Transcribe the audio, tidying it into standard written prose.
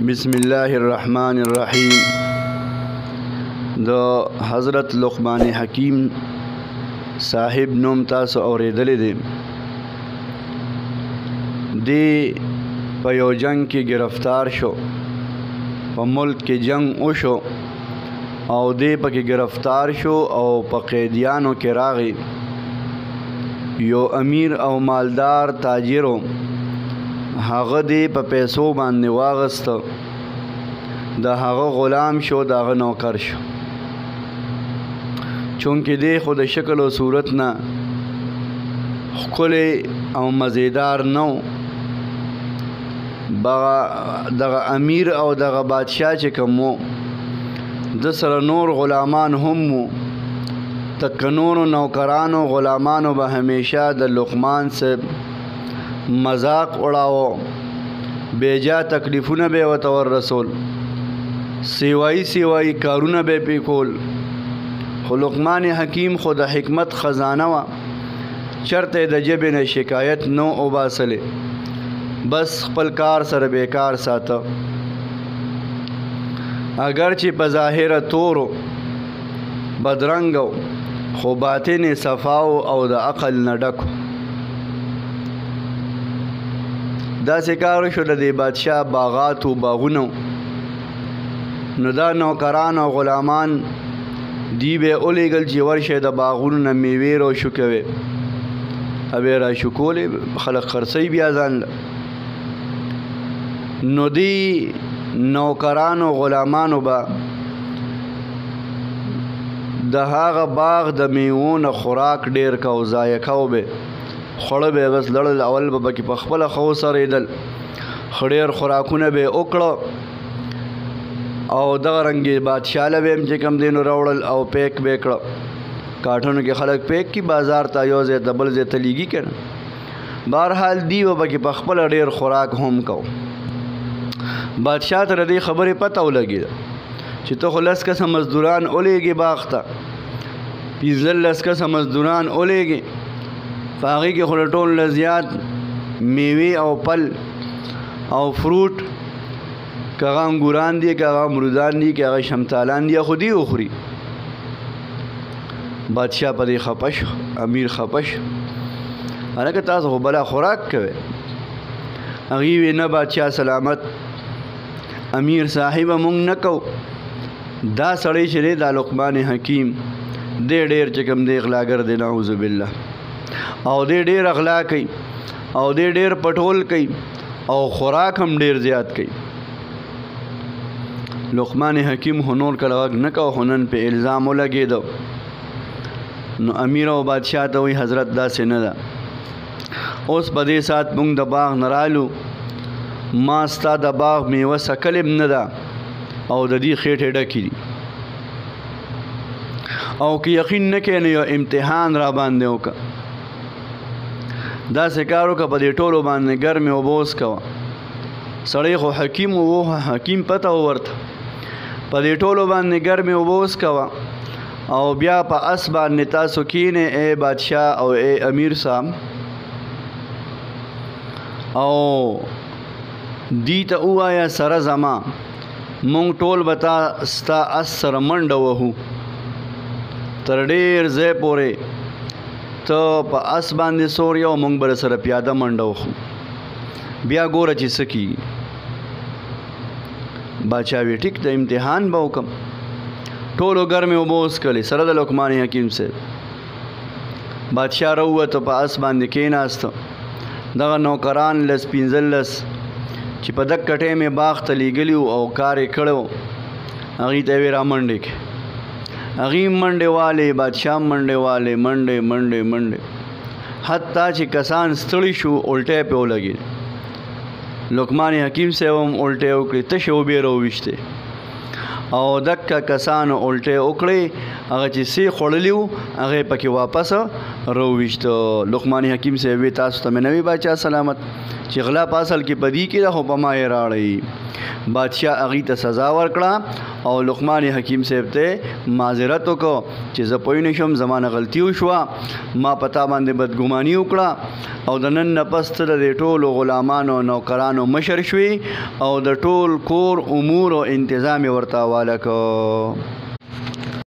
بسم الله الرحمن الرحیم. د حضرت لقمان حکیم صاحب نوم تاسو اوریدلی دی. دی په یو جنگ کې گرفتار شو، په ملک کې جنگ وشو او دی پکې گرفتار شو او په قیدیانو کې راغی. یو امیر او مالدار تاجرو هغه دی په پیسو باندې واغسته، د هغه غلام شو، د هغه نوکر شو. چونکې دی خو د شکل و صورت نه ښکلی او مزیدار نه و، دغه امیر او دغه بادشاه چې کوم و د سره نور غلامان هم و. تک نورو نوکرانو غلامانو به همیشه د لقمان صاحب مذاق اڑاو، بیجا تکلیفونه به ورته وررسول، سیوایي کارونه به پې کول. خو لقمان حکیم خو د حکمت خزانه وه، چرته د ژبې نه شکایت نو وباسلې، بس خپل کار سره بیکار ساته. اگر چې په ظاهره تورو بدرنګو خو باطن صفاو او د عقل نه ډکو. داسې کار شو د دې بادشاه باغات و باغونه، نو دا نوکران او غلامان دی به ولیږل چې ورشئ د باغونو نه میوې راشو کوئ، به یې راشو کولې، خلک خرڅوي بیا ځان له. نو دی نوکرانو غلامانو به د هغه باغ د میوو نه خوراک ډېر کو، ذایقه و به خوړه به بس لړل، اول به پکې په خپله ښه وسرېدل، ډېر خوراکونه به یې وکړه او دغه رنګې بادشاه له به هم چې کوم دی نو راوړل او پیک به یې کړه. کاټونو کې خلک پیک کي بازار ته یو ځای ته بل ځای ته لیږي که نه. بهرحال دی به پکې په خپله ډېر خوراک هم کو. بادشاه ته د دې خبرې پته ولګېده چې ته خو 10 کسه مزدوران ولېږې باغ ته، 15 کسه مزدوران ولېږې، په هغې کې خو د ټولو نه زیات میوې او پل او فروټ، که هغه انګوران دي، که هغه امرودان دي، که هغه شمتالان دي، خو دی وخوري. بادشاه په دې خفه شو، امیر خفه شو، هلکه تاسو خو بلا خوراک کوئ. هغې وی نه بادشاه سلامت، امیر صاحبه مونږ نه کوو، دا سړی چې دی دا لقمان حکیم دی ډېر چې کوم دی غلاګر دی، نعوذ بالله، او دی ډېر اغلا کوي او دی ډېر پټول کوي او خوراک هم ډېر زیات کوي. لقمان حکیم خو نور کله غږ نه کوه، خو نن پې الزام ولګېده. نو امیر او بادشاه ته وایي حضرت داسې نه ده، اوس په دې ساعت مونږ د باغ نه رالو، ما ستا د باغ میوه سکلې هم نه ده او د دې خېټې ډکې دي، او که یقین نه کوې نو یو امتحان را باندې وکړه. داسې کار وکړه په دې ټولو باندې ګرمې اوبه وڅښوه. سړی خو حکیم و، حکیم پته و ورته، په دې ټولو باندې ګرمې اوبه وڅښوه او بیا په اس باندې تاسو کښېنئ ای بادشاه او ای امیر صاحب، او دی ته ووایه سره زما مونږ ټول به ستا اس سره منډه وهو، تر ډېر ځای پورې ته په اس باندې سور یو، مونږ به سره پیاده منډه وخو، بیا ګوره چې څه کېږي. باچا وی ټیک د امتحان به وکړم. ټولو ګرمې اوبه وڅښلې سره د لقمان حکیم صاحب. بادشاه راووته، په اس باندې کېناسته. دغه نوکران 15 چې په دغه ټیم یې باغ ته لیږلي او کار یې کړی و، هغې ته یې ویې را منډې کړې. هغې منډې والې، بادشاه منډې والې، منډې حتی چې کسان ستړي شو الټی پې ولګېد. لقمان حکیم صاحب هم الټی وکړې، تشې اوبې راوویشتې او دکه کسانو الټی وکړې، هغه چې څه خوړلي وو هغه یې پکې واپس راوویشته. لقمان حکیم صاحب وی تاسو ته مې نه وي باچا سلامت چې غلا په اصل کې په دې کې ده، خو په ما یې راړئ. بادشاہ هغې ته سزا ورکړه او لقمان حکیم صاحب ته معذرت وکړو چې زه پوه نه شوم زما نه غلطي وشوه ما په تا باندې بدګماني وکړه او د نن نه پس ته د دې ټولو غلامانو نوکرانو مشر شوي او د ټول کور امور او انتظام یې ورته حواله کړو.